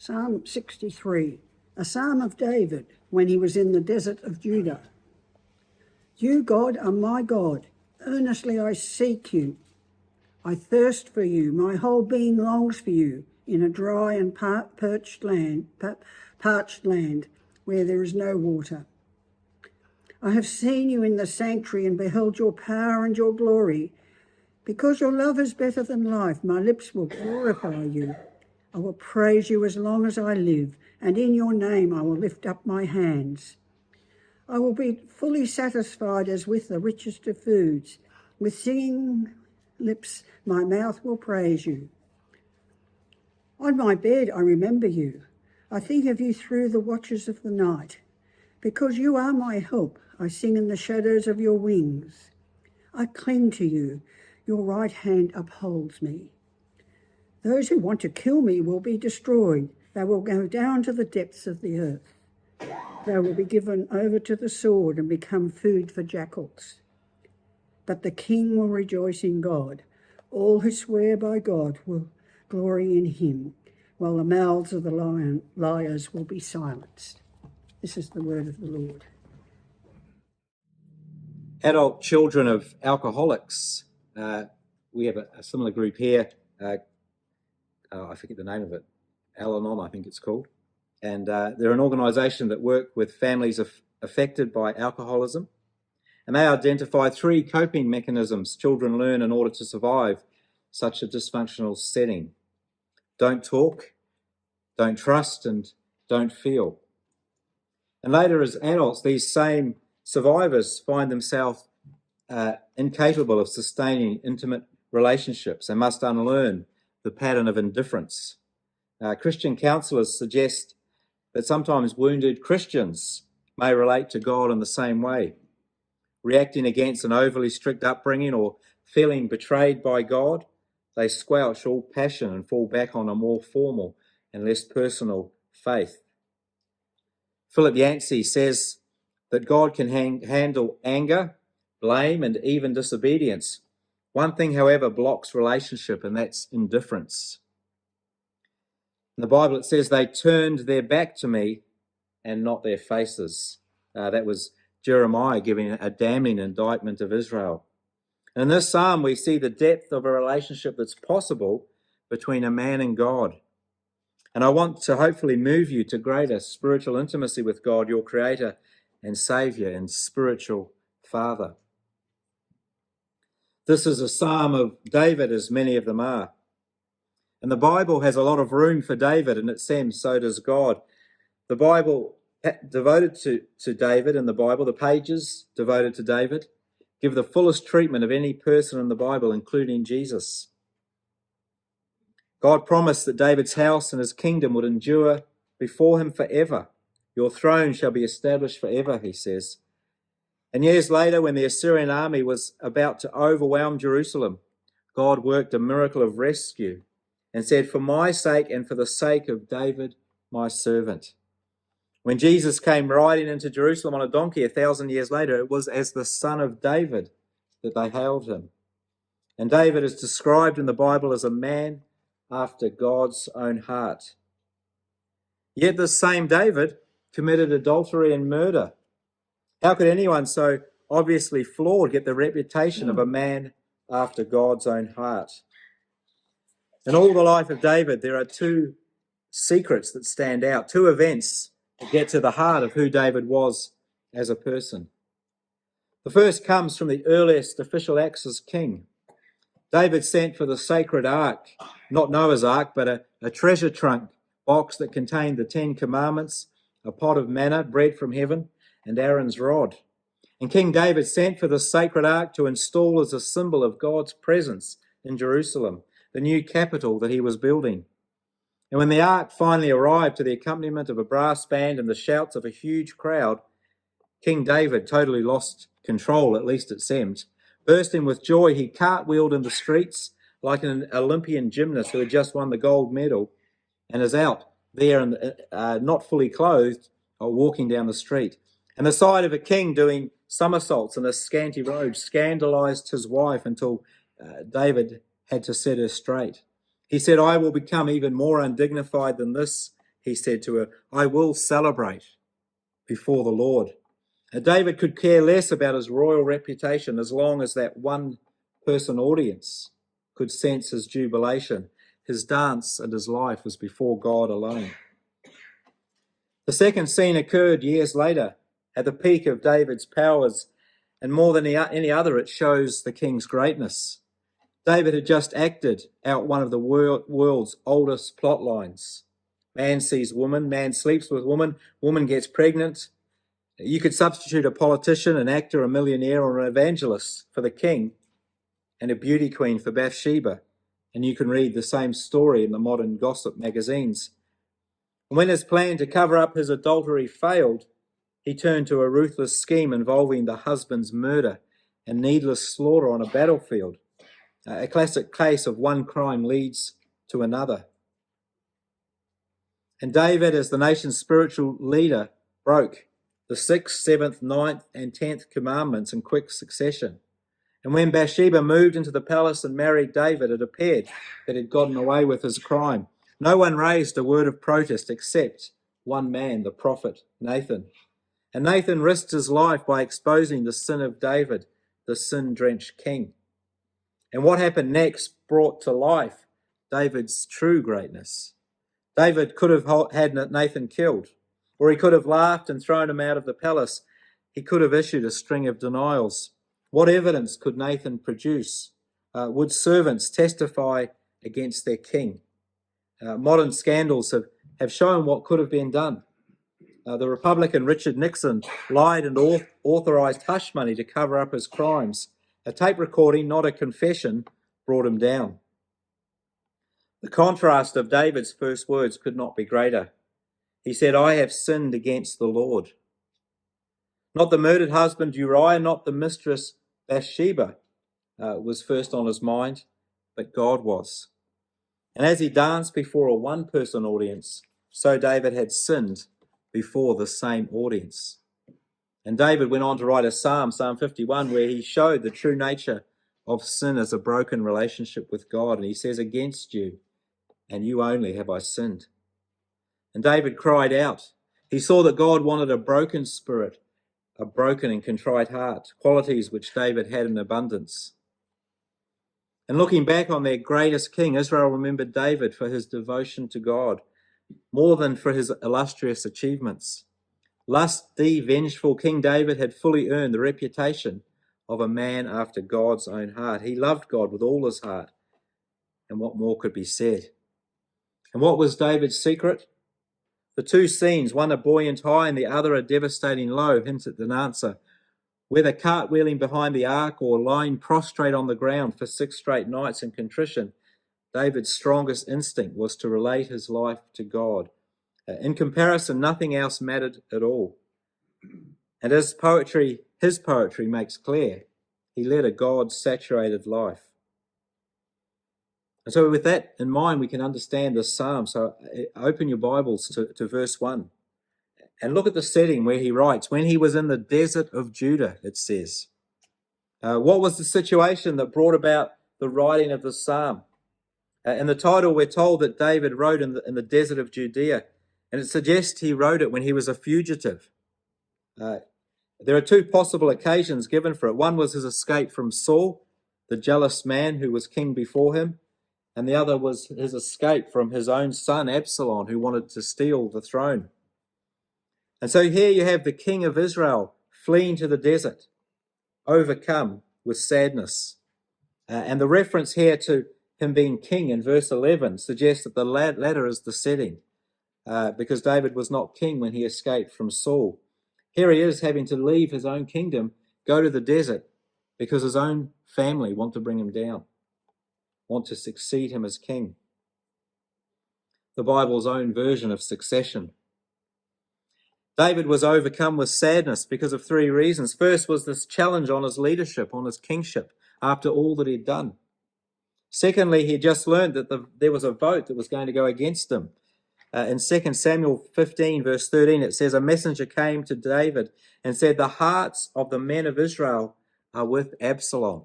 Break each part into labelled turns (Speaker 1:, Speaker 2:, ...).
Speaker 1: Psalm 63, a psalm of David when he was in the desert of Judah. You, God, are my God. Earnestly I seek you. I thirst for you. My whole being longs for you in a dry and parched land where there is no water. I have seen you in the sanctuary and beheld your power and your glory. Because your love is better than life, my lips will glorify you. I will praise you as long as I live, and in your name I will lift up my hands. I will be fully satisfied as with the richest of foods. With singing lips, my mouth will praise you. On my bed, I remember you. I think of you through the watches of the night. Because you are my help, I sing in the shadows of your wings. I cling to you. Your right hand upholds me. Those who want to kill me will be destroyed. They will go down to the depths of the earth. They will be given over to the sword and become food for jackals. But the king will rejoice in God. All who swear by God will glory in him, while the mouths of the liars will be silenced. This is the word of the Lord.
Speaker 2: Adult children of alcoholics. We have a similar group here. I forget the name of it. Al-Anon, I think it's called. And they're an organisation that work with families affected by alcoholism. And they identify 3 coping mechanisms children learn in order to survive such a dysfunctional setting. Don't talk, don't trust, and don't feel. And later as adults, these same survivors find themselves incapable of sustaining intimate relationships and must unlearn the pattern of indifference. Christian counsellors suggest that sometimes wounded Christians may relate to God in the same way, reacting against an overly strict upbringing or feeling betrayed by God. They squelch all passion and fall back on a more formal and less personal faith. Philip Yancey says that God can handle anger, blame, and even disobedience. One thing, however, blocks relationship, and that's indifference. In the Bible, it says they turned their back to me and not their faces. That was Jeremiah giving a damning indictment of Israel. In this psalm, we see the depth of a relationship that's possible between a man and God. And I want to hopefully move you to greater spiritual intimacy with God, your Creator and Saviour and spiritual Father. This is a psalm of David, as many of them are. And the Bible has a lot of room for David, and it seems so does God. The Bible devoted to David in the Bible, the pages devoted to David, give the fullest treatment of any person in the Bible, including Jesus. God promised that David's house and his kingdom would endure before him forever. Your throne shall be established forever, he says. And years later, when the Assyrian army was about to overwhelm Jerusalem, God worked a miracle of rescue and said, for my sake and for the sake of David, my servant. When Jesus came riding into Jerusalem on a donkey 1,000 years later, it was as the Son of David that they hailed him. And David is described in the Bible as a man after God's own heart. Yet this same David committed adultery and murder. How could anyone so obviously flawed get the reputation of a man after God's own heart? In all the life of David, there are 2 secrets that stand out, 2 events that get to the heart of who David was as a person. The first comes from the earliest official acts as king. David sent for the sacred ark, not Noah's ark, but a treasure trunk box that contained the 10 commandments, a pot of manna, bread from heaven, and Aaron's rod. And King David sent for the sacred ark to install as a symbol of God's presence in Jerusalem, the new capital that he was building. And when the ark finally arrived to the accompaniment of a brass band and the shouts of a huge crowd, King David totally lost control, at least it seemed. Bursting with joy, he cartwheeled in the streets like an Olympian gymnast who had just won the gold medal and is out there and not fully clothed or walking down the street. And the sight of a king doing somersaults in a scanty robe scandalized his wife until David had to set her straight. He said, I will become even more undignified than this he said to her, I will celebrate before the Lord. David could care less about his royal reputation as long as that one-person audience could sense his jubilation. His dance and his life was before God alone. The second scene occurred years later, at the peak of David's powers, and more than any other, it shows the king's greatness. David had just acted out one of the world's oldest plot lines. Man sees woman, man sleeps with woman, woman gets pregnant. You could substitute a politician, an actor, a millionaire, or an evangelist for the king, and a beauty queen for Bathsheba, and you can read the same story in the modern gossip magazines. When his plan to cover up his adultery failed, he turned to a ruthless scheme involving the husband's murder and needless slaughter on a battlefield. A classic case of one crime leads to another. And David, as the nation's spiritual leader, broke the 6th, 7th, 9th, and 10th commandments in quick succession. And when Bathsheba moved into the palace and married David, it appeared that he'd gotten away with his crime. No one raised a word of protest except one man, the prophet Nathan. And Nathan risked his life by exposing the sin of David, the sin-drenched king. And what happened next brought to life David's true greatness. David could have had Nathan killed, or he could have laughed and thrown him out of the palace. He could have issued a string of denials. What evidence could Nathan produce? Would servants testify against their king? Modern scandals have shown what could have been done. The Republican Richard Nixon lied and authorised hush money to cover up his crimes. A tape recording, not a confession, brought him down. The contrast of David's first words could not be greater. He said, I have sinned against the Lord. Not the murdered husband Uriah, not the mistress Bathsheba was first on his mind, but God was. And as he danced before a one-person audience, so David had sinned before the same audience. And David went on to write a psalm, Psalm 51, where he showed the true nature of sin as a broken relationship with God. And he says, against you and you only have I sinned. And David cried out. He saw that God wanted a broken spirit, a broken and contrite heart, qualities which David had in abundance. And looking back on their greatest king, Israel remembered David for his devotion to God, more than for his illustrious achievements. Lusty, vengeful King David had fully earned the reputation of a man after God's own heart. He loved God with all his heart. And what more could be said? And what was David's secret? The two scenes, one a buoyant high and the other a devastating low, hinted an answer. Whether cartwheeling behind the ark or lying prostrate on the ground for 6 straight nights in contrition, David's strongest instinct was to relate his life to God. In comparison, nothing else mattered at all. And as his poetry makes clear, he led a God-saturated life. And so with that in mind, we can understand this psalm. So open your Bibles to verse 1 and look at the setting where he writes, when he was in the desert of Judah, it says. What was the situation that brought about the writing of the psalm? In the title, we're told that David wrote in the desert of Judea, and it suggests he wrote it when he was a fugitive. There are 2 possible occasions given for it. One was his escape from Saul, the jealous man who was king before him, and the other was his escape from his own son, Absalom, who wanted to steal the throne. And so here you have the king of Israel fleeing to the desert, overcome with sadness. And the reference here to him being king in verse 11 suggests that the latter is the setting, because David was not king when he escaped from Saul. Here he is having to leave his own kingdom, go to the desert, because his own family want to bring him down, want to succeed him as king. The Bible's own version of succession. David was overcome with sadness because of 3 reasons. First was this challenge on his leadership, on his kingship, after all that he'd done. Secondly, he just learned that there was a vote that was going to go against him. In 2 Samuel 15, verse 13, it says, a messenger came to David and said, the hearts of the men of Israel are with Absalom.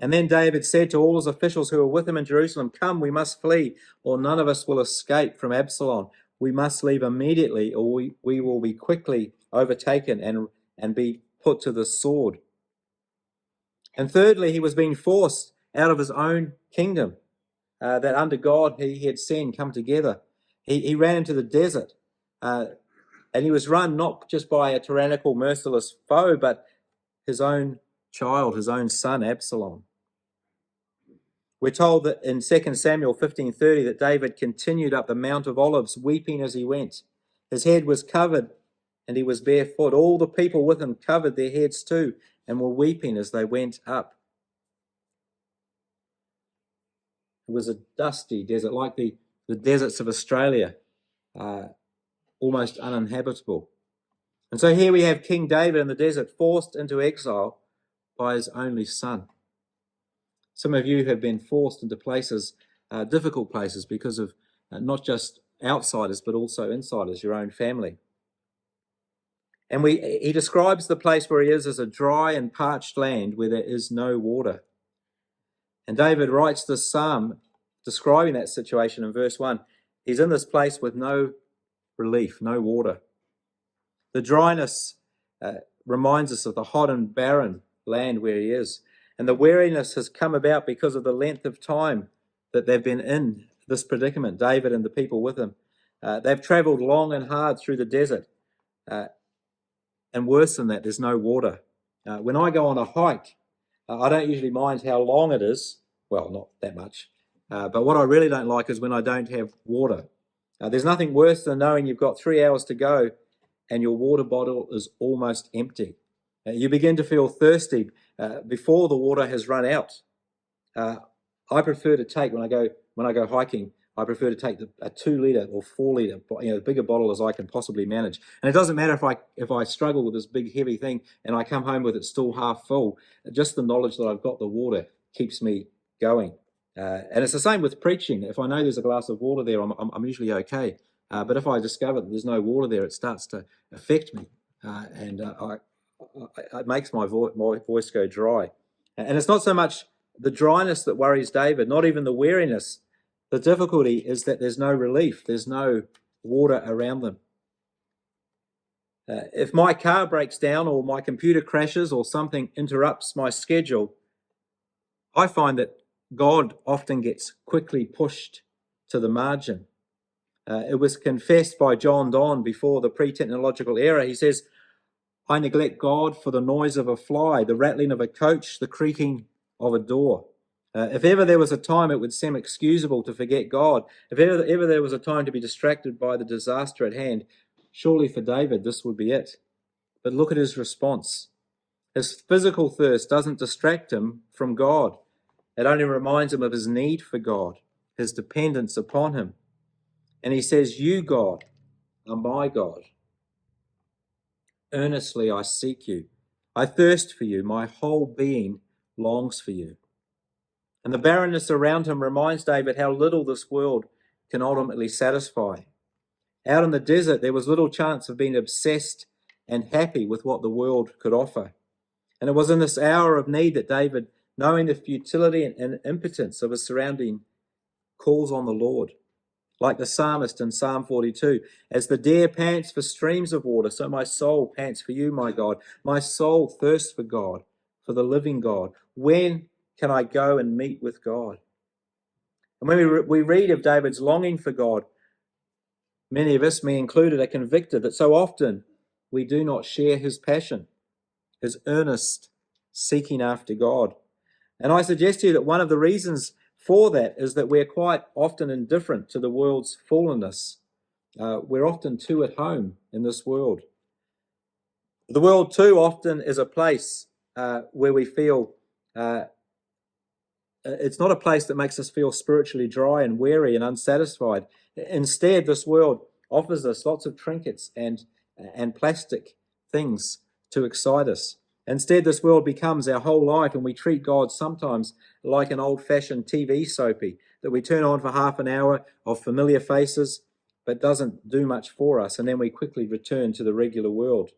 Speaker 2: And then David said to all his officials who were with him in Jerusalem, come, we must flee, or none of us will escape from Absalom. we must leave immediately, or we will be quickly overtaken and be put to the sword. And thirdly, he was being forced out of his own kingdom, that under God he had seen come together. He ran into the desert, and he was run not just by a tyrannical, merciless foe, but his own child, his own son, Absalom. We're told that in 2 Samuel 15:30 that David continued up the Mount of Olives, weeping as he went. His head was covered and he was barefoot. All the people with him covered their heads too and were weeping as they went up. It was a dusty desert, like the deserts of Australia, almost uninhabitable. And so here we have King David in the desert, forced into exile by his only son. Some of you have been forced into places, difficult places, because of not just outsiders, but also insiders, your own family. And he describes the place where he is as a dry and parched land where there is no water. And David writes this psalm describing that situation in verse 1. He's in this place with no relief, no water. The dryness reminds us of the hot and barren land where he is. And the weariness has come about because of the length of time that they've been in this predicament, David and the people with him. They've travelled long and hard through the desert. And worse than that, there's no water. When I go on a hike, I don't usually mind how long it is. Well, not that much. But what I really don't like is when I don't have water. There's nothing worse than knowing you've got 3 hours to go and your water bottle is almost empty. You begin to feel thirsty before the water has run out. I prefer to take, when I go hiking, I prefer to take a 2 litre or 4 litre, the bigger bottle as I can possibly manage. And it doesn't matter if I struggle with this big heavy thing and I come home with it still half full. Just the knowledge that I've got the water keeps me going. And it's the same with preaching. If I know there's a glass of water there, I'm usually okay. But if I discover that there's no water there, it starts to affect me, and it makes my voice go dry. And it's not so much the dryness that worries David, not even the weariness. The difficulty is that there's no relief. There's no water around them. If my car breaks down or my computer crashes or something interrupts my schedule, I find that God often gets quickly pushed to the margin. It was confessed by John Donne before the pre-technological era. He says, I neglect God for the noise of a fly, the rattling of a coach, the creaking of a door. If ever there was a time it would seem excusable to forget God, if ever there was a time to be distracted by the disaster at hand, surely for David this would be it. But look at his response. His physical thirst doesn't distract him from God. It only reminds him of his need for God, his dependence upon him. And he says, you, God, are my God. Earnestly I seek you. I thirst for you. My whole being longs for you. And the barrenness around him reminds David how little this world can ultimately satisfy. Out in the desert, there was little chance of being obsessed and happy with what the world could offer. And it was in this hour of need that David, knowing the futility and impotence of his surrounding, calls on the Lord. Like the psalmist in Psalm 42, as the deer pants for streams of water, so my soul pants for you, my God. My soul thirsts for God, for the living God. When can I go and meet with God? And when we read of David's longing for God, many of us, me included, are convicted that so often we do not share his passion, his earnest seeking after God. And I suggest to you that one of the reasons for that is that we're quite often indifferent to the world's fallenness. We're often too at home in this world. The world too often is a place where we feel it's not a place that makes us feel spiritually dry and weary and unsatisfied. Instead, this world offers us lots of trinkets and plastic things to excite us. Instead, this world becomes our whole life, and we treat God sometimes like an old-fashioned TV soapy that we turn on for half an hour of familiar faces, but doesn't do much for us, and then we quickly return to the regular world,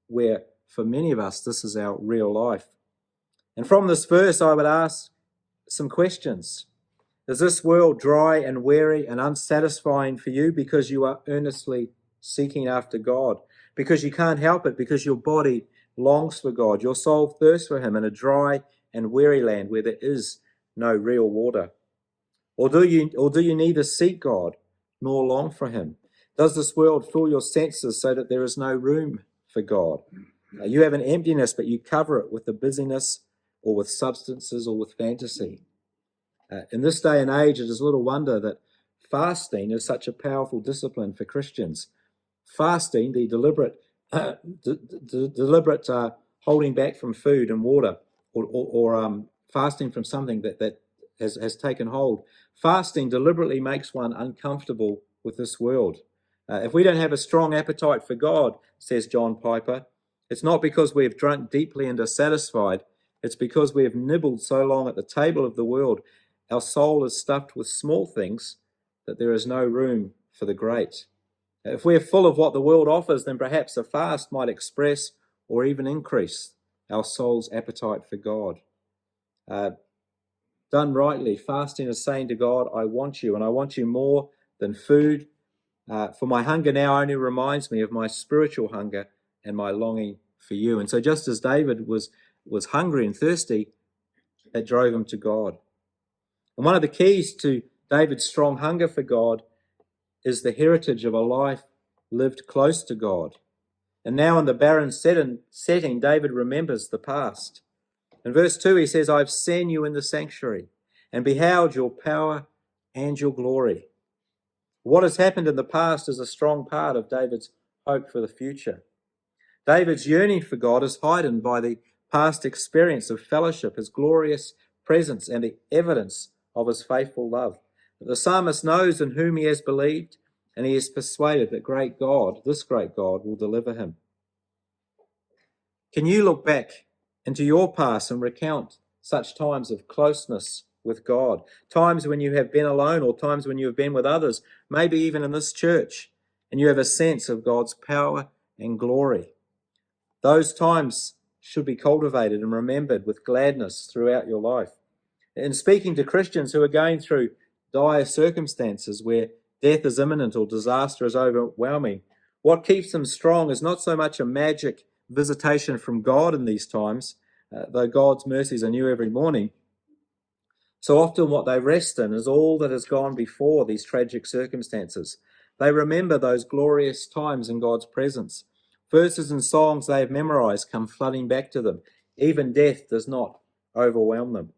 Speaker 2: where for many of us this is our real life. And from this verse, I would ask some questions. Is this world dry and weary and unsatisfying for you because you are earnestly seeking after God? Because you can't help it, because your body longs for God. Your soul thirsts for him in a dry and weary land where there is no real water. Or do you neither seek God nor long for him? Does this world fill your senses so that there is no room for God? You have an emptiness, but you cover it with the busyness or with substances or with fantasy. In this day and age, it is little wonder that fasting is such a powerful discipline for Christians. Fasting, the deliberate holding back from food and water, or fasting from something that has taken hold. Fasting deliberately makes one uncomfortable with this world. If we don't have a strong appetite for God, says John Piper, it's not because we have drunk deeply and are satisfied. It's because we have nibbled so long at the table of the world. Our soul is stuffed with small things that there is no room for the great. If we are full of what the world offers, then perhaps a fast might express or even increase our soul's appetite for God. Done rightly, fasting is saying to God, I want you, and I want you more than food. For my hunger now only reminds me of my spiritual hunger and my longing for you. And so just as David was hungry and thirsty, that drove him to God. And one of the keys to David's strong hunger for God is the heritage of a life lived close to God. And now in the barren setting, David remembers the past. In verse 2, he says, I've seen you in the sanctuary and beheld your power and your glory. What has happened in the past is a strong part of David's hope for the future. David's yearning for God is heightened by the past experience of fellowship, his glorious presence, and the evidence of his faithful love. The psalmist knows in whom he has believed, and he is persuaded that this great God, will deliver him. Can you look back into your past and recount such times of closeness with God? Times when you have been alone, or times when you have been with others, maybe even in this church, and you have a sense of God's power and glory. Those times should be cultivated and remembered with gladness throughout your life. In speaking to Christians who are going through dire circumstances where death is imminent or disaster is overwhelming, what keeps them strong is not so much a magic visitation from God in these times, though God's mercies are new every morning. So often what they rest in is all that has gone before these tragic circumstances. They remember those glorious times in God's presence. Verses and songs they have memorized come flooding back to them. Even death does not overwhelm them.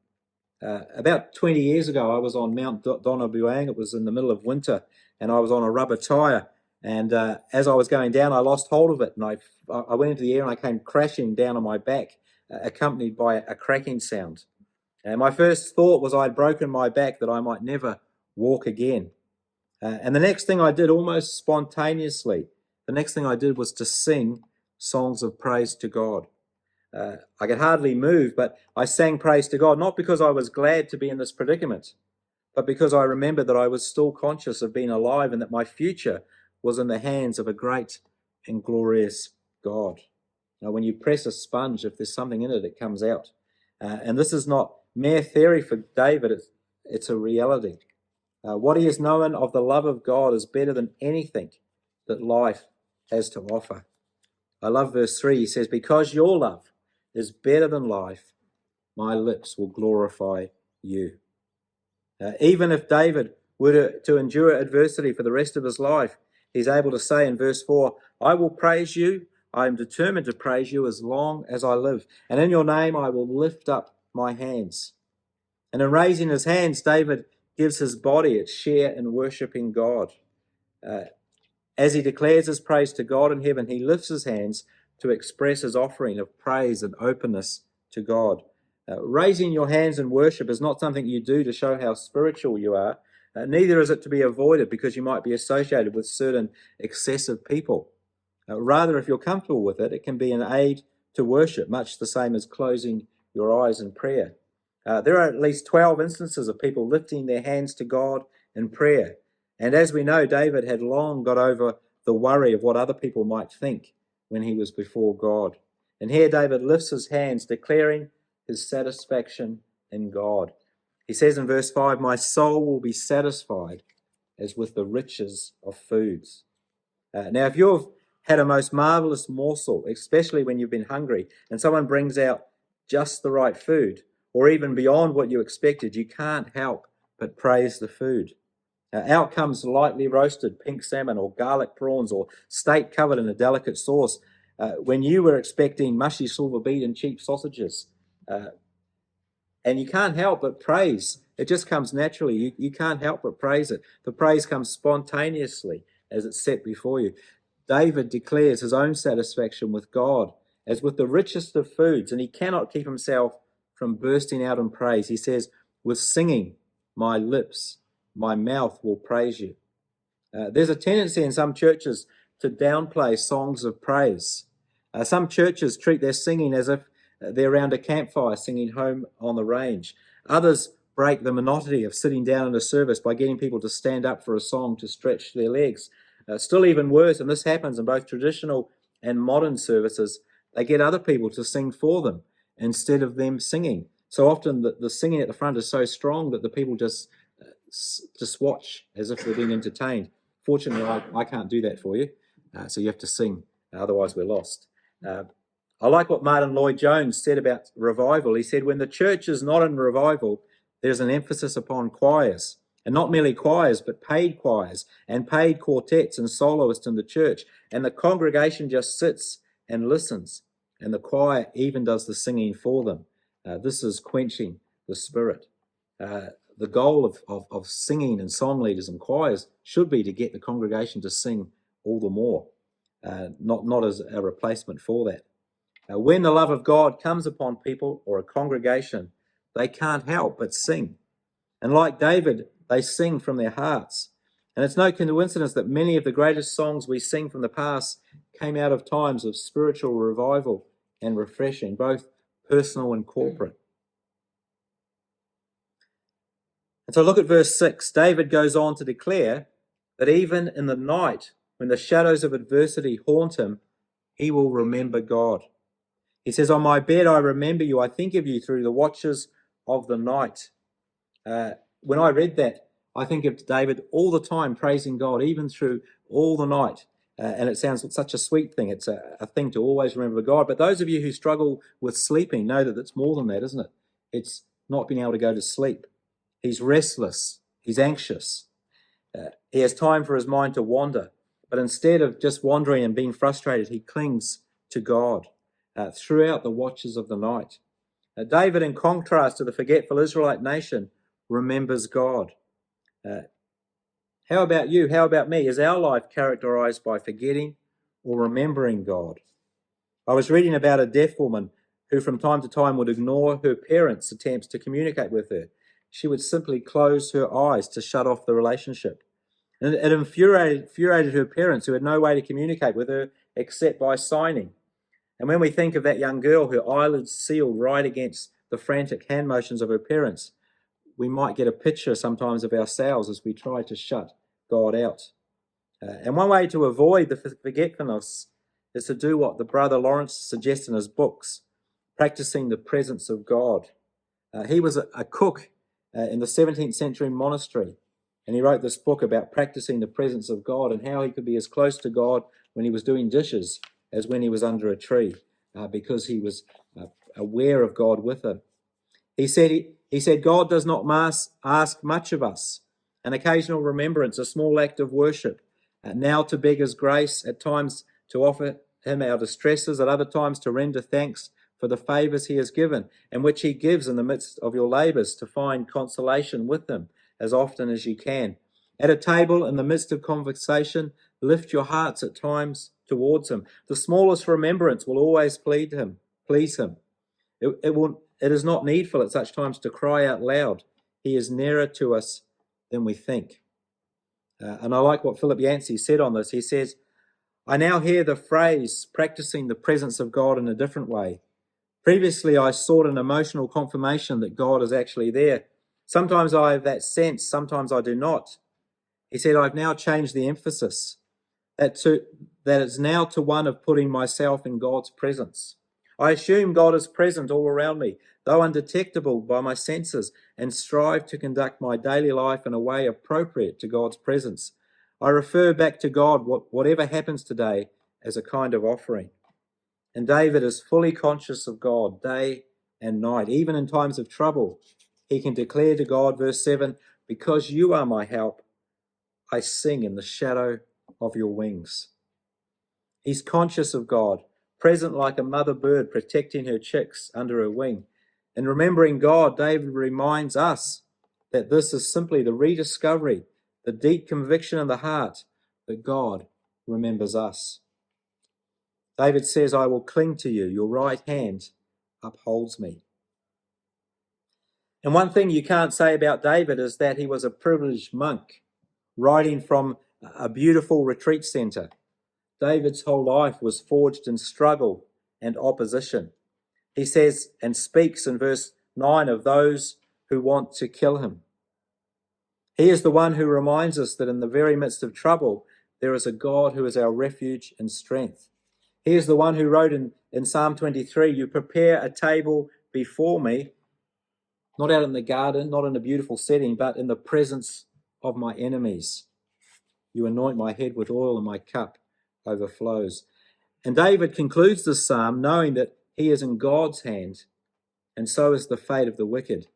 Speaker 2: About 20 years ago, I was on Mount Donabuang. It was in the middle of winter, and I was on a rubber tyre. And as I was going down, I lost hold of it, and I went into the air and I came crashing down on my back, accompanied by a cracking sound. And my first thought was I'd broken my back, that I might never walk again. And the next thing I did, almost spontaneously, was to sing songs of praise to God. I could hardly move, but I sang praise to God, not because I was glad to be in this predicament, but because I remembered that I was still conscious of being alive and that my future was in the hands of a great and glorious God. Now, when you press a sponge, if there's something in it, it comes out. And this is not mere theory for David, it's a reality. What he has known of the love of God is better than anything that life has to offer. I love verse 3. He says, because your love is better than life, my lips will glorify you. Even if David were to endure adversity for the rest of his life, he's able to say in verse 4, I will praise you. I am determined to praise you as long as I live. And in your name I will lift up my hands. And in raising his hands, David gives his body its share in worshipping God. As he declares his praise to God in heaven, he lifts his hands to express his offering of praise and openness to God. Raising your hands in worship is not something you do to show how spiritual you are. Neither is it to be avoided because you might be associated with certain excessive people. Rather, if you're comfortable with it, it can be an aid to worship, much the same as closing your eyes in prayer. There are at least 12 instances of people lifting their hands to God in prayer. And as we know, David had long got over the worry of what other people might think when he was before God. And here David lifts his hands, declaring his satisfaction in God. He says in verse 5, my soul will be satisfied as with the riches of foods. Now, if you've had a most marvellous morsel, especially when you've been hungry, and someone brings out just the right food, or even beyond what you expected, you can't help but praise the food. Out comes lightly roasted pink salmon or garlic prawns or steak covered in a delicate sauce when you were expecting mushy silver beet and cheap sausages. And you can't help but praise. It just comes naturally. You can't help but praise it. The praise comes spontaneously as it's set before you. David declares his own satisfaction with God as with the richest of foods, and he cannot keep himself from bursting out in praise. He says, with singing, my lips, my mouth will praise you. There's a tendency in some churches to downplay songs of praise. Some churches treat their singing as if they're around a campfire singing Home on the Range. Others break the monotony of sitting down in a service by getting people to stand up for a song to stretch their legs. Still even worse, and this happens in both traditional and modern services, they get other people to sing for them instead of them singing. So often the singing at the front is so strong that the people just watch as if they're being entertained. Fortunately, I can't do that for you, so you have to sing, otherwise we're lost. I like what Martin Lloyd-Jones said about revival. He said, when the church is not in revival, there's an emphasis upon choirs, and not merely choirs, but paid choirs and paid quartets and soloists in the church, and the congregation just sits and listens, and the choir even does the singing for them. This is quenching the spirit. The goal of singing and song leaders and choirs should be to get the congregation to sing all the more, not as a replacement for that. When the love of God comes upon people or a congregation, they can't help but sing. And like David, they sing from their hearts. And it's no coincidence that many of the greatest songs we sing from the past came out of times of spiritual revival and refreshing, both personal and corporate. And so look at verse 6. David goes on to declare that even in the night, when the shadows of adversity haunt him, he will remember God. He says, on my bed I remember you, I think of you through the watches of the night. When I read that, I think of David all the time praising God, even through all the night. And it sounds like such a sweet thing. It's a thing to always remember God. But those of you who struggle with sleeping know that it's more than that, isn't it? It's not being able to go to sleep. He's restless. He's anxious. He has time for his mind to wander. But instead of just wandering and being frustrated, he clings to God throughout the watches of the night. David, in contrast to the forgetful Israelite nation, remembers God. How about you? How about me? Is our life characterized by forgetting or remembering God? I was reading about a deaf woman who from time to time would ignore her parents' attempts to communicate with her. She would simply close her eyes to shut off the relationship. And it infuriated her parents, who had no way to communicate with her except by signing. And when we think of that young girl, her eyelids sealed right against the frantic hand motions of her parents, we might get a picture sometimes of ourselves as we try to shut God out. And one way to avoid the forgetfulness is to do what the brother Lawrence suggests in his books, practicing the presence of God. He was a cook in the 17th century monastery, and he wrote this book about practicing the presence of God and how he could be as close to God when he was doing dishes as when he was under a tree, because he was aware of God with him. He said, God does not ask much of us. An occasional remembrance, a small act of worship, now to beg his grace, at times to offer him our distresses, at other times to render thanks for the favours he has given, and which he gives in the midst of your labours, to find consolation with him as often as you can. At a table, in the midst of conversation, lift your hearts at times towards him. The smallest remembrance will always please him. It is not needful at such times to cry out loud. He is nearer to us than we think. And I like what Philip Yancey said on this. He says, I now hear the phrase practicing the presence of God in a different way. Previously, I sought an emotional confirmation that God is actually there. Sometimes I have that sense, sometimes I do not. He said, I've now changed the emphasis. That is now to one of putting myself in God's presence. I assume God is present all around me, though undetectable by my senses, and strive to conduct my daily life in a way appropriate to God's presence. I refer back to God, whatever happens today, as a kind of offering. And David is fully conscious of God day and night. Even in times of trouble, he can declare to God, verse 7, because you are my help, I sing in the shadow of your wings. He's conscious of God, present like a mother bird protecting her chicks under her wing. And remembering God, David reminds us that this is simply the rediscovery, the deep conviction in the heart that God remembers us. David says, I will cling to you. Your right hand upholds me. And one thing you can't say about David is that he was a privileged monk, writing from a beautiful retreat centre. David's whole life was forged in struggle and opposition. He says and speaks in verse 9 of those who want to kill him. He is the one who reminds us that in the very midst of trouble, there is a God who is our refuge and strength. He is the one who wrote in Psalm 23, you prepare a table before me, not out in the garden, not in a beautiful setting, but in the presence of my enemies. You anoint my head with oil and my cup overflows. And David concludes this psalm knowing that he is in God's hand, and so is the fate of the wicked.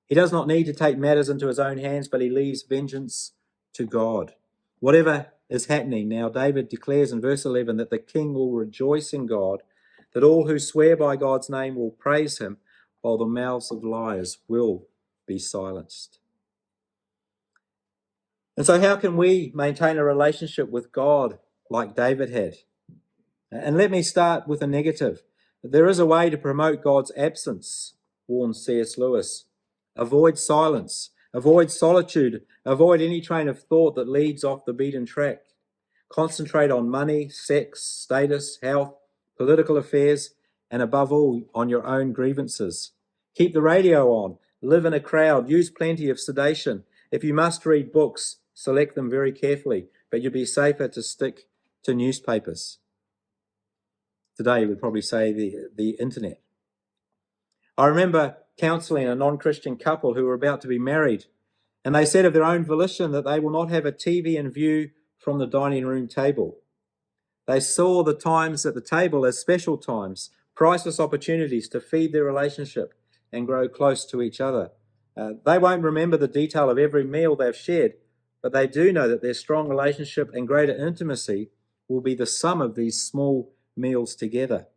Speaker 2: He does not need to take matters into his own hands, but he leaves vengeance to God. Whatever is happening now, David declares in verse 11 that the king will rejoice in God, that all who swear by God's name will praise him, while the mouths of liars will be silenced. And so how can we maintain a relationship with God like David had? And let me start with a negative. There is a way to promote God's absence, warns C.S. Lewis. Avoid silence, avoid solitude, avoid any train of thought that leads off the beaten track. Concentrate on money, sex, status, health, political affairs, and above all, on your own grievances. Keep the radio on, live in a crowd, use plenty of sedation. If you must read books, select them very carefully, but you'd be safer to stick to newspapers. Today, we'd probably say the internet. I remember counselling a non-Christian couple who were about to be married, and they said of their own volition that they will not have a TV in view from the dining room table. They saw the times at the table as special times, priceless opportunities to feed their relationship and grow close to each other. They won't remember the detail of every meal they've shared, but they do know that their strong relationship and greater intimacy will be the sum of these small meals together.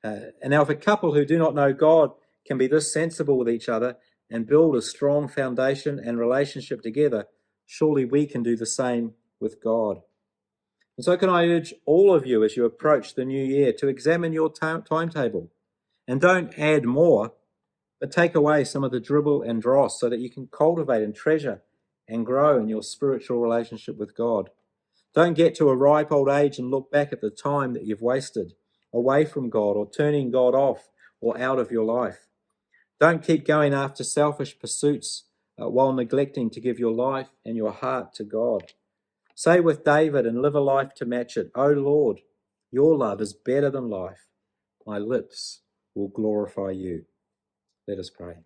Speaker 2: And now if a couple who do not know God can be this sensible with each other and build a strong foundation and relationship together, surely we can do the same with God. And so can I urge all of you as you approach the new year to examine your timetable and don't add more, but take away some of the dribble and dross so that you can cultivate and treasure and grow in your spiritual relationship with God. Don't get to a ripe old age and look back at the time that you've wasted away from God or turning God off or out of your life. Don't keep going after selfish pursuits while neglecting to give your life and your heart to God. Say with David and live a life to match it, O Lord, your love is better than life. My lips will glorify you. Let us pray.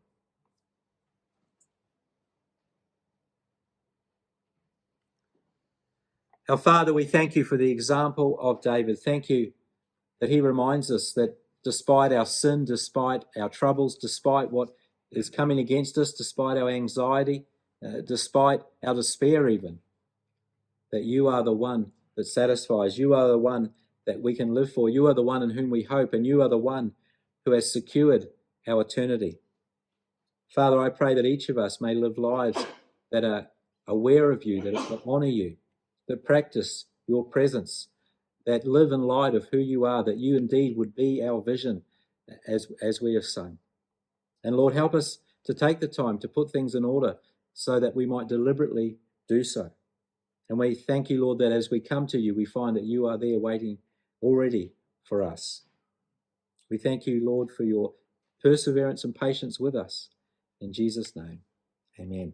Speaker 2: Our Father, we thank you for the example of David. Thank you that he reminds us that despite our sin, despite our troubles, despite what is coming against us, despite our anxiety, despite our despair even, that you are the one that satisfies. You are the one that we can live for. You are the one in whom we hope, and you are the one who has secured our eternity. Father, I pray that each of us may live lives that are aware of you, that honour you, that practice your presence, that live in light of who you are, that you indeed would be our vision as we have sung. And Lord, help us to take the time to put things in order so that we might deliberately do so. And we thank you, Lord, that as we come to you, we find that you are there waiting already for us. We thank you, Lord, for your perseverance and patience with us. In Jesus' name, amen.